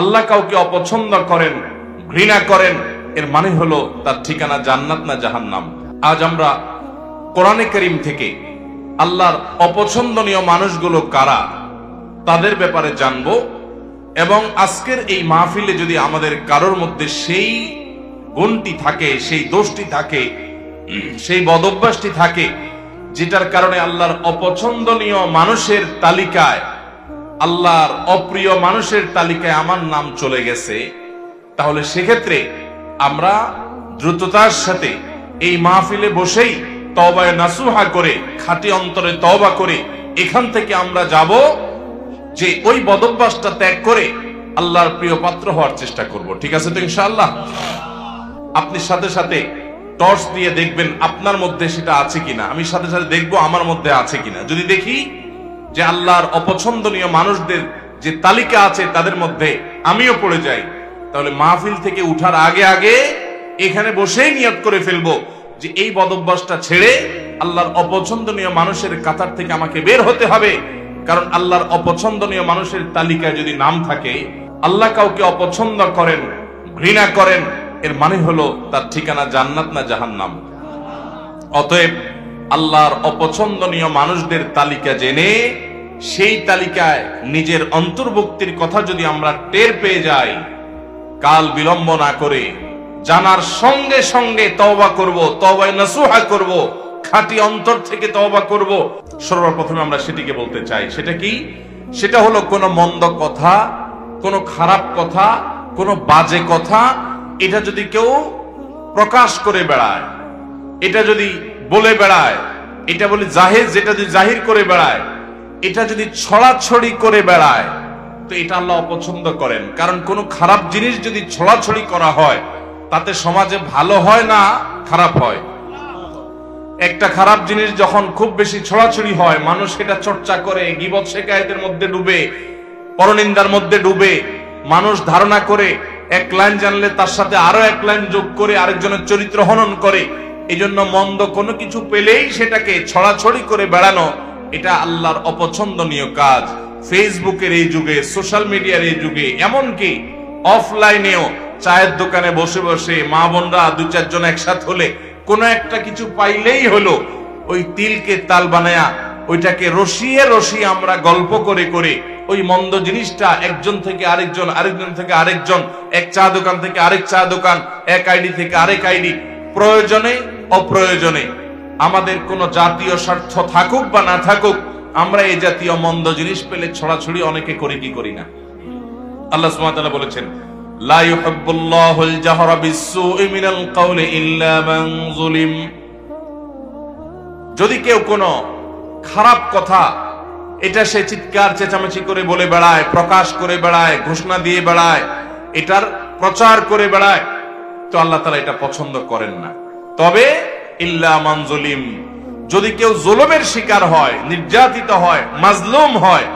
আল্লাহ কাউকে অপছন্দ করেন, ঘৃণা করেন, এর মানে হলো তার ঠিকানা জান্নাত না জাহান্নাম। আজ আমরা কোরআনে কারীম থেকে আল্লাহর অপছন্দনীয় মানুষগুলো কারা তাদের ব্যাপারে জানবো, এবং আজকের এই মাহফিলে যদি আমাদের কারোর মধ্যে সেই গুণটি থাকে, সেই দোষটি থাকে, সেই বদঅভ্যাসটি থাকে যেটার কারণে আল্লাহর অপছন্দনীয় মানুষের তালিকায়, আল্লাহর অপ্রিয় মানুষের তালিকায় আমার নাম চলে গেছে, তাহলে সেক্ষেত্রে আমরা দ্রুততার সাথে এই মাহফিলে বসেই তওবায়ে নাসুহা করে, খাঁটি অন্তরে তওবা করে এখান থেকে আমরা যাব যে ওই বদঅভ্যাসটা ত্যাগ করে আল্লাহর প্রিয় পাত্র হওয়ার চেষ্টা করব। ঠিক আছে তো ইনশাআল্লাহ? আপনি সাথে সাথে টর্চ দিয়ে দেখবেন আপনার মধ্যে সেটা আছে কিনা, আমি সাথে সাথে দেখবো আমার মধ্যে আছে কিনা। যদি দেখি যে আল্লাহর অপছন্দনীয় মানুষদের যে তালিকা আছে তাদের মধ্যে আমিও পড়ে যাই, তাহলে মাহফিল থেকে উঠার আগে আগে এখানে বসেই নিয়ত করে ফেলবো যে এই বদঅভ্যাসটা ছেড়ে আল্লাহর অপছন্দনীয় মানুষের কাতার থেকে আমাকে বের হতে হবে। কারণ আল্লাহর অপছন্দনীয় মানুষের তালিকায় যদি নাম থাকে, আল্লাহ কাউকে অপছন্দ করেন, ঘৃণা করেন, এর মানে হলো তার ঠিকানা জান্নাত না জাহান্নাম। অতএব আল্লাহর অপছন্দনীয় মানুষদের তালিকা জেনে সেই তালিকায় নিজের অন্তর্ভুক্তির কথা যদি আমরা টের পেয়ে যাই, কাল বিলম্ব না করে জানার সঙ্গে সঙ্গে তওবা করব, তওবায়ে নাসুহা করব, খাঁটি অন্তর থেকে তওবা করব। সর্বপ্রথমে আমরা সেটিকে বলতে চাই, সেটা কি? সেটা হলো কোনো মন্দ কথা, কোনো খারাপ কথা, কোনো বাজে কথা, এটা যদি কেউ প্রকাশ করে বেড়ায়, এটা যদি বলে বেড়ায়, এটা বলি জাহির, যেটা যদি জাহির করে বেড়ায়, এটা যদি ছড়াছড়ি করে বেড়ায়, তো এটা আল্লাহ অপছন্দ করেন। কারণ কোনো খারাপ জিনিস যদি ছড়াছড়ি করা হয় তাতে সমাজে ভালো হয় না খারাপ হয়। একটা খারাপ জিনিস যখন খুব বেশি ছড়াছড়ি হয়, মানুষ সেটা চর্চা করে, গীবত শিকায়েতের মধ্যে ডুবে, পরনিন্দার মধ্যে ডুবে, মানুষ ধারণা করে এক লাইন জানলে তার সাথে আরো এক লাইন যোগ করে আরেকজনের চরিত্র হনন করে। এই জন্য মন্দ কোনো কিছু পেলেই সেটাকে ছড়াছড়ি করে বেড়ানো, এটা আল্লাহর অপছন্দনীয় কাজ। ফেসবুকের এই যুগে, সোশ্যাল মিডিয়ার এই যুগে, এমনকি অফলাইনেও চায়ের দোকানে বসে বসে মা বোনরা দু চারজন একসাথে হলে কোন একটা কিছু পাইলেই হলো ওই তিলকে তাল বানায়া ওইটাকে রসিয়ে রসিয়ে আমরা গল্প করে করে ওই মন্দ জিনিসটা একজন থেকে আরেকজন, আরেকজন থেকে আরেকজন, এক চা দোকান থেকে আরেক চা দোকান, এক আইডি থেকে আরেক আইডি, প্রয়োজনে অপ্রয়োজনে আমাদের কোন জাতীয় স্বার্থ থাকুক বা না থাকুক, আমরা এই জাতীয় মন্দ জিনিস পেলে ছড়াছড়ি অনেকে করি কি করি না। আল্লাহ সুবহানাহু ওয়া তাআলা বলেছেন, লা ইউহিব্বুল্লাহুল জাহরা বিস-সুই মিনাল কাওলি ইল্লা মান যুলিম। যদি কেউ কোনো খারাপ কথা এটা সে চিৎকার চেঁচামেচি করে বলে বেড়ায়, প্রকাশ করে বেড়ায়, ঘোষণা দিয়ে বেড়ায়, এটার প্রচার করে বেড়ায়, তো আল্লাহ তাআলা এটা পছন্দ করেন না। তবে ইল্লা মান যুলিম, যদি কেউ জুলুমের শিকার হয়, নির্যাতিত হয়, মাজলুম হয়,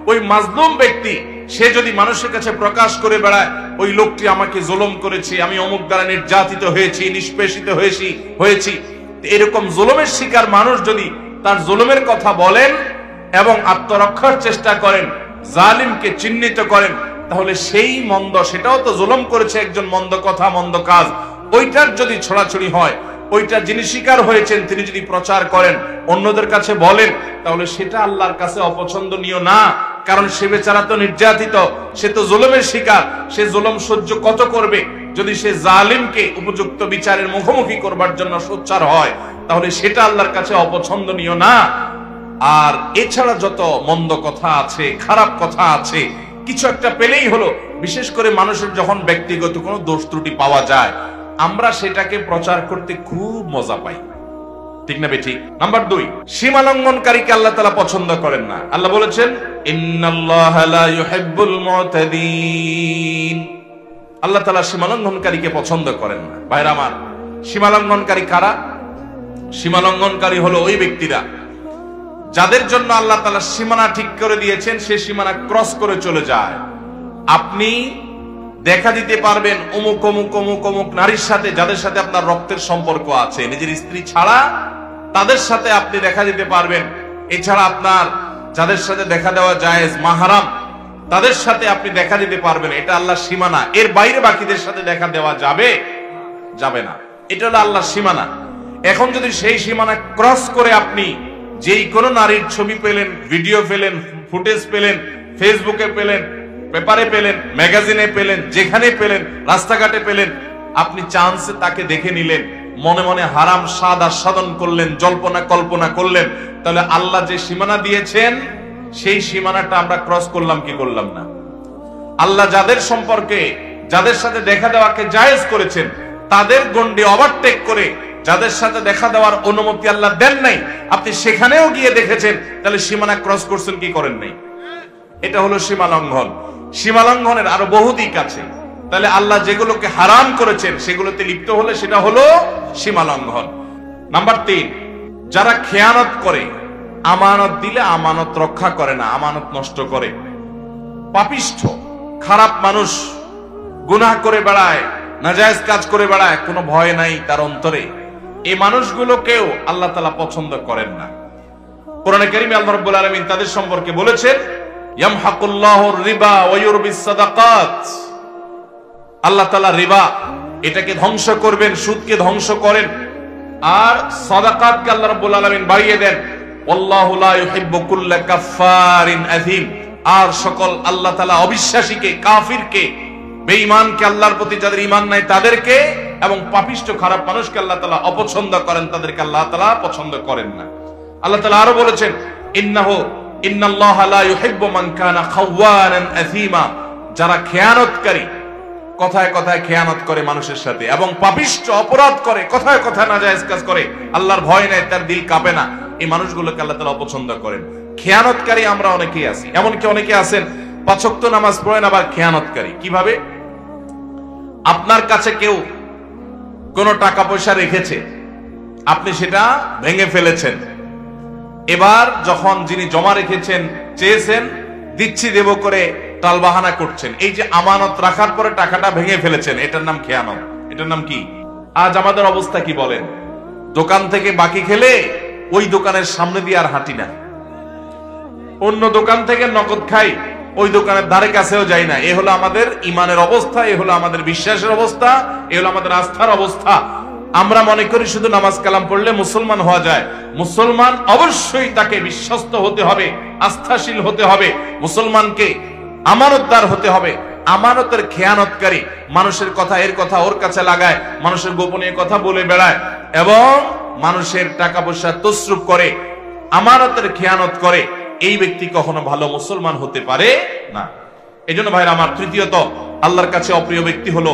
ওই মাজলুম ব্যক্তি সে যদি মানুষের কাছে প্রকাশ করে বেড়ায় ওই লোকটি আমাকে জুলুম করেছে, আমি অমুক দ্বারা নির্যাতিত হয়েছি, নিষ্পেষিত হয়েছি, এরকম জুলুমের শিকার মানুষ যদি তার জুলুমের কথা বলেন এবং আত্মরক্ষার চেষ্টা করেন, জালিমকে চিহ্নিত করেন, তাহলে সেই মন্দ, সেটাও তো জুলুম করেছে একজন, মন্দ কথা মন্দ কাজ, ওইটার যদি ছড়াছড়ি হয়, ওইটা যিনি শিকার হয়েছেন তিনি যদি প্রচার করেন, অন্যদের কাছে বলেন, তাহলে সেটা আল্লাহর কাছে অপছন্দনীয় না। কারণ সে বেচারা তো নির্যাতিত, সে তো জুলুমের শিকার, সে জুলুম সহ্য কত করবে? যদি সে জালিমকে উপযুক্ত বিচারের মুখোমুখি করবার জন্য সোচ্চার হয়, তাহলে সেটা আল্লাহর কাছে অপছন্দনীয় না। আর এছাড়া যত মন্দ কথা আছে, খারাপ কথা আছে, কিছু একটা পেলেই হলো, বিশেষ করে মানুষের যখন ব্যক্তিগত কোনো দোষ ত্রুটি পাওয়া যায়, আমরা সেটাকে প্রচার করতে খুব মজা পাই, ঠিক না বেঠিক? নাম্বার 2, সীমা লঙ্ঘনকারীকে আল্লাহ তাআলা পছন্দ করেন না। আল্লাহ বলেছেন, ইন্নাল্লাহা লা ইউহিব্বুল মুতাদিন। আল্লাহ তাআলা সীমা লঙ্ঘনকারীকে পছন্দ করেন না। ভাইরা আমার, সীমা লঙ্ঘনকারী কারা? সীমা লঙ্ঘনকারী হলো ওই ব্যক্তিরা যাদের জন্য আল্লাহ তাআলা সীমানা ঠিক করে দিয়েছেন, সে সীমানা ক্রস করে চলে যায়। আপনি দেখা দিতে পারবেন অমুক অমুক অমুক অমুক নারীর সাথে, যাদের সাথে আপনার রক্তের সম্পর্ক আছে, নিজের স্ত্রী ছাড়া তাদের সাথে আপনি দেখা দিতে পারবেন। এছাড়া আপনার যাদের সাথে দেখা দেওয়া জায়েজ, মাহরাম, তাদের সাথে আপনি দেখা দিতে পারবেন, এটা আল্লাহর সীমানা। এর বাইরে বাকিদের সাথে দেখা দেওয়া যাবে যাবে না, এটা হলো আল্লাহর সীমানা। এখন যদি সেই সীমানা ক্রস করে আপনি যেই কোনো নারীর ছবি পেলেন, ভিডিও পেলেন, ফুটেজ পেলেন, ফেসবুকে পেলেন, পেপারে পেলেন, ম্যাগাজিনে পেলেন, যেখানে পেলেন, রাস্তাঘাটে পেলেন, আপনি চান্সে তাকে দেখে নিলেন, মনে মনে হারাম স্বাদ আস্বাদন করলেন, জল্পনা কল্পনা করলেন, তাহলে আল্লাহ যে সীমানা দিয়েছেন সেই সীমানাটা আমরা ক্রস করলাম কি করলাম না? আল্লাহ যাদের সম্পর্কে, যাদের সাথে দেখা দেওয়াকে জায়েজ করেছেন, তাদের গণ্ডি ওভারটেক করে যাদের সাথে দেখা দেওয়ার অনুমতি আল্লাহ দেন নাই, আপনি সেখানেও গিয়ে দেখেছেন, তাহলে সীমানা ক্রস করছেন কি করেন নাই? এটা হলো সীমা লঙ্ঘন। সীমা লঙ্ঘনের আরো বহু দিক আছে। তাহলে আল্লাহ যেগুলোকে হারাম করেছেন সেগুলোতে লিপ্ত হলে সেটা হলো সীমা লঙ্ঘন। নাম্বার 3, যারা খেয়ানত করে, আমানত দিলে আমানত রক্ষা করে না, আমানত নষ্ট করে, পাপিষ্ঠ খারাপ মানুষ, গুনাহ করে বেড়ায়, নাজায়েজ কাজ করে বেড়ায়, কোনো ভয় নাই তার অন্তরে, এই মানুষগুলোকেও আল্লাহ তাআলা পছন্দ করেন না। কোরআনে কারীমে আল্লাহ রাব্বুল আলামিন তাদের সম্পর্কে বলেছেন, ইয়ামহাকুল্লাহুর রিবা ওয়া ইউরবিস সাদাকাত। আল্লাহ তাআলা রিবা এটাকে ধ্বংস করবেন, সুদকে ধ্বংস করেন, আর সাদাকাতকে আল্লাহ রাব্বুল আলামিন বাড়িয়ে দেন। আল্লাহু লা ইউহিব্বু কুল্লা কাফফারিন আযীম। আর সকল আল্লাহ তাআলা অবিশ্বাসীকে, কাফিরকে, বেঈমানকে, আল্লাহর প্রতি যাদের ঈমান নাই তাদেরকে, এবং পাপিষ্ঠ খারাপ মানুষকে আল্লাহ তাআলা অপছন্দ করেন, তাদেরকে আল্লাহ তাআলা পছন্দ করেন না। আল্লাহ তাআলা আরো বলেছেন, ইন্নাল্লাহা লা ইউহিব্বু মান কানা খাওয়ানান আযীমা। যারা খেয়ানতকারী, কথায় কথায় খেয়ানত করে মানুষের সাথে, এবং পাপিষ্ঠ অপরাধ করে, কথায় কথায় নাজায়েজ কাজ করে, আল্লাহর ভয় নাই, তার দিল কাঁপে না, এই মানুষগুলোকে আল্লাহ তাআলা অপছন্দ করেন। খেয়ানতকারী আমরা অনেকেই আছি, এমনকি অনেকে আছেন 5 ওয়াক্ত নামাজ পড়েন আবার খেয়ানতকারী। কিভাবে? আপনার কাছে কেউ কোনো টাকা পয়সা রেখেছে, আপনি সেটা ভেঙে ফেলেছেন, এবার যখন যিনি জমা রেখেছেন চেয়েছেন, দিচ্ছি দেব করে টালবাহানা করছেন। এই যে আমানত রাখার পরে টাকাটা ভেঙে ফেলেছেন, এটার নাম খেয়ানত। এটার নাম কি? আজ আমাদের অবস্থা কি বলেন? দোকান থেকে বাকি খেলে ওই দোকানের সামনে দিয়ে আর হাঁটি না, অন্য দোকান থেকে নগদ খাই, ওই দোকানের ধারে কাছেও যাই না। এ হলো আমাদের ইমানের অবস্থা, এ হলো আমাদের বিশ্বাসের অবস্থা, এ হলো আমাদের আস্থার অবস্থা। আমরা মনে করি শুধু নামাজ কালাম পড়লে মুসলমান হওয়া যায়। মুসলমান অবশ্যই তাকে বিশ্বস্ত হতে হবে, আস্থাশীল হতে হবে, মুসলমানকে আমানতদার হতে হবে। আমানতের খেয়ানতকারী, মানুষের কথা এর কথা ওর কাছে লাগায়, মানুষের গোপনীয় কথা বলে বেড়ায়, এবং মানুষের টাকা পয়সা তসরুপ করে, আমানতের খেয়ানত করে, এই ব্যক্তি কখনো ভালো মুসলমান হতে পারে না। এই জন্য ভাইরা আমার, তৃতীয়ত আল্লাহর কাছে অপ্রিয় ব্যক্তি হলো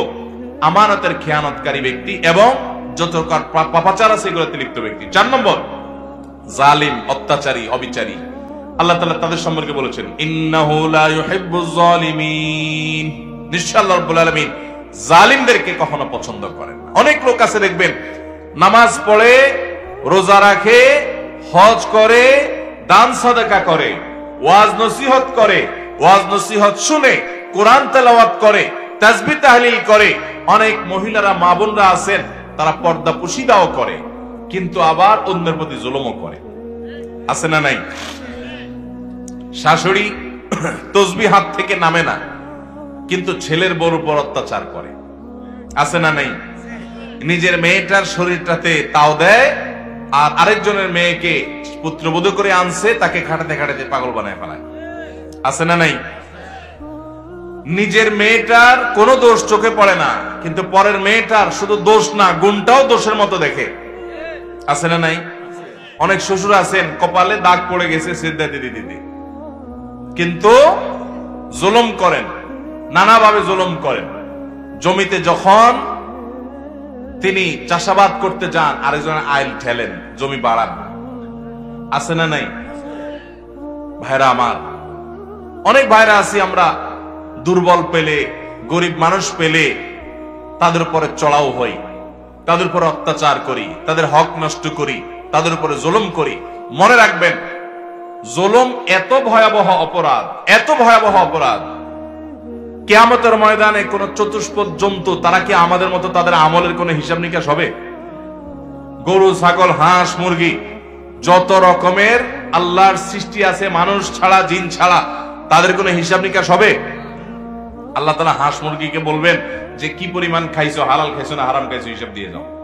আমানতের খেয়ানতকারী ব্যক্তি এবং যত পাপাচার আছে এগুলোতে লিপ্ত ব্যক্তি। 4 নম্বর, জালিম, অত্যাচারী, অবিচারী। আল্লাহ তাআলা তাদের সম্পর্কে বলেছেন, ইন্নাহু লা ইউহিব্বুজ জালিমিন। নিশ্চয় আল্লাহ রাব্বুল আলামিন জালিমদেরকে কখনো পছন্দ করেন না। অনেক লোক আছে দেখবেন, নামাজ পড়ে, রোজা রাখে, হজ করে, দান সাদাকা করে, ওয়াজ নসিহত করে, ওয়াজ নসিহত শুনে, কোরআন তেলাওয়াত করে, তাসবিহ তাহলিল করে। অনেক মহিলারা, মা বোনরা আছেন, তারা পর্দা পুশিদাও করে, কিন্তু আবার অন্যের প্রতি জুলুমও করে। আছে না নাই? শাশুড়ি তসবিহ হাত থেকে নামে না, কিন্তু ছেলের বউর উপর অত্যাচার করে। আছে না নাই? নিজের মেয়েটার শরীরটাতে তাও দেয়, আর আরেকজনের মেয়েকে পুত্রবধূ করে আনছে, তাকে খাটাতে খাটাতে পাগল বানায় ফেলায়। আছে না নাই? নিজের মেয়েটার কোনো দোষ চোখে পড়ে না, কিন্তু পরের মেয়েটার শুধু দোষ না, গুণটাও দোষের মতো দেখে। আছে না নাই? অনেক শ্বশুর আছেন, কপালে দাগ পড়ে গেছে সিজদা দিতে দিতে, কিন্তু জুলুম করেন, নানাভাবে জুলুম করেন। জমিতে যখন তিনি চাষাবাদ করতে যান, আরেকজনের আইল ঠেলেন, জমি বাড়ান। আছে না নাই? ভাইরা আমার, অনেক ভাইরা আছি আমরা, দুর্বল পেলে, গরিব মানুষ পেলে তাদের উপরে চড়াও হই, তাদের উপরে অত্যাচার করি, তাদের হক নষ্ট করি, তাদের উপরে জুলুম করি। মনে রাখবেন, জুলুম এত ভয়াবহ অপরাধ, এত ভয়াবহ অপরাধ, কিয়ামতের ময়দানে কোন চতুষ্পদ জন্তু, তারা কি আমাদের মতো তাদের আমলের কোন হিসাব নিকাশ হবে? গরু, ছাগল, হাঁস, মুরগি, যত রকমের আল্লাহর সৃষ্টি আছে মানুষ ছাড়া, জিন ছাড়া, তাদের কোনো হিসাব নিকাশ হবে? আল্লাহ তাআলা হাঁস মুরগিকে বলবেন যে কি পরিমাণ খাইছো, হালাল খাইছো না হারাম খাইছো, হিসাব দিয়ে যাও।